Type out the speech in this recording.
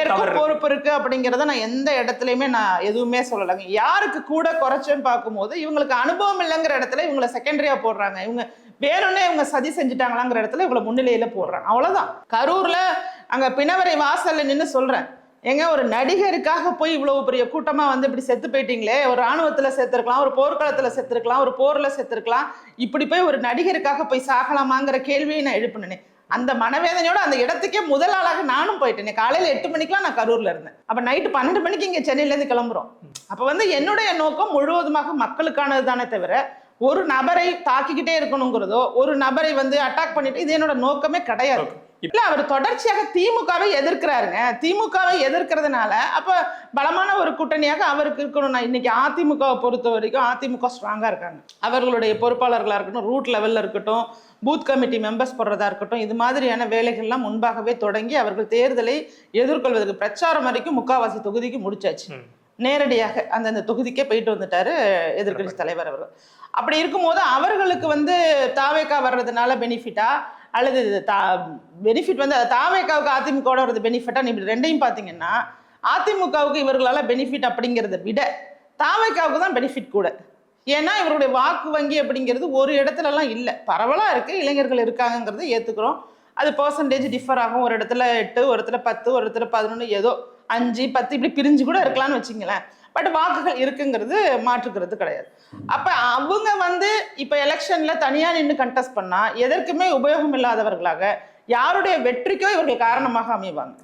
பேருக்கும் பொறுப்பு இருக்கு அப்படிங்கறத நான் எந்த இடத்துலயுமே நான் எதுவுமே சொல்லலைங்க. யாருக்கு கூட குறைச்சேன்னு பார்க்கும்போது இவங்களுக்கு அனுபவம் இல்லைங்கிற இடத்துல இவங்களை செகண்டரியா போடுறாங்க. இவங்க வேணும்னே இவங்க சதி செஞ்சுட்டாங்களாங்கிற இடத்துல இவங்களை முன்னிலையில போடுறாங்க. அவ்வளவுதான். கரூர்ல அங்க பிணவரை வாசல்ல நின்று சொல்றேன், ஏங்க ஒரு நடிகருக்காக போய் இவ்வளவு பெரிய கூட்டமா வந்து இப்படி செத்து போயிட்டீங்களே, ஒரு ராணுவத்துல செத்துருக்கலாம், ஒரு போர்க்களத்துல செத்துருக்கலாம், ஒரு போர்ல செத்துருக்கலாம், இப்படி போய் ஒரு நடிகருக்காக போய் சாகலாமாங்கிற கேள்வியை நான் எழுப்பினேன். அந்த மனவேதனையோட அந்த இடத்துக்கே முதல் ஆளாக நானும் போயிட்டேன். காலையில 8 மணிக்கெல்லாம் நான் கரூர்ல இருந்தேன். அப்ப நைட்டு 12 மணிக்கு இங்க சென்னையில இருந்து கிளம்புறோம். அப்ப வந்து என்னுடைய நோக்கம் முழுவதுமாக மக்களுக்கானது தானே தவிர ஒரு நபரை தாக்கிக்கிட்டே இருக்கணுங்கிறதோ, ஒரு நபரை வந்து அட்டாக் பண்ணிட்டு இது என்னோட நோக்கமே கிடையாது. இல்ல, அவர் தொடர்ச்சியாக திமுகவை எதிர்க்கிறாருங்க. திமுகவை எதிர்க்கிறதுனால அப்ப பலமான ஒரு கூட்டணியாக அவருக்கு இருக்கணும். நான் இன்னைக்கு அதிமுகவை பொறுத்த வரைக்கும் அதிமுக ஸ்ட்ராங்கா இருக்காங்க. அவர்களுடைய பொறுப்பாளர்களா இருக்கட்டும், ரூட் லெவல்ல இருக்கட்டும், பூத் கமிட்டி மெம்பர்ஸ் போடுறதா இருக்கட்டும், இது மாதிரியான வேலைகள்லாம் முன்பாகவே தொடங்கி அவர்கள் தேர்தலை எதிர்கொள்வதற்கு பிரச்சாரம் வரைக்கும் முக்காவாசி தொகுதிக்கு முடிச்சாச்சு. நேரடியாக அந்தந்த தொகுதிக்கே போயிட்டு வந்துட்டாரு எதிர்கட்சி தலைவர் அவர்கள். அப்படி இருக்கும்போது அவர்களுக்கு வந்து தாவேக்கா வர்றதுனால பெனிஃபிட்டா அல்லது பெனிஃபிட் வந்து தாவேக்காவுக்கு அதிமுகவோட வருது பெனிஃபிட்டா, நீ ரெண்டையும் பார்த்தீங்கன்னா அதிமுகவுக்கு இவர்களால பெனிஃபிட் அப்படிங்கிறத விட தாவேக்காவுக்கு தான் பெனிஃபிட் கூட. ஏன்னா இவருடைய வாக்கு வங்கி அப்படிங்கிறது ஒரு இடத்துலலாம் இல்லை, பரவலாக இருக்கு. இளைஞர்கள் இருக்காங்கிறத ஏற்றுக்கிறோம். அது பர்சன்டேஜ் டிஃபர் ஆகும். ஒரு இடத்துல 8, ஒரு இடத்துல 10, ஒரு இடத்துல 11, ஏதோ 5, 10 இப்படி பிரிஞ்சு கூட இருக்கலாம்னு வச்சுங்களேன். பட் வாக்குகள் இருக்குங்கிறது மாற்றுக்கிறது கிடையாது. அப்ப அவங்க வந்து இப்ப எலெக்ஷன்ல தனியா நின்று கண்டெஸ்ட் பண்ணா எதற்குமே உபயோகம் இல்லாதவர்களாக யாருடைய வெற்றிக்கோ இவர்கள் காரணமாக அமைவாங்க.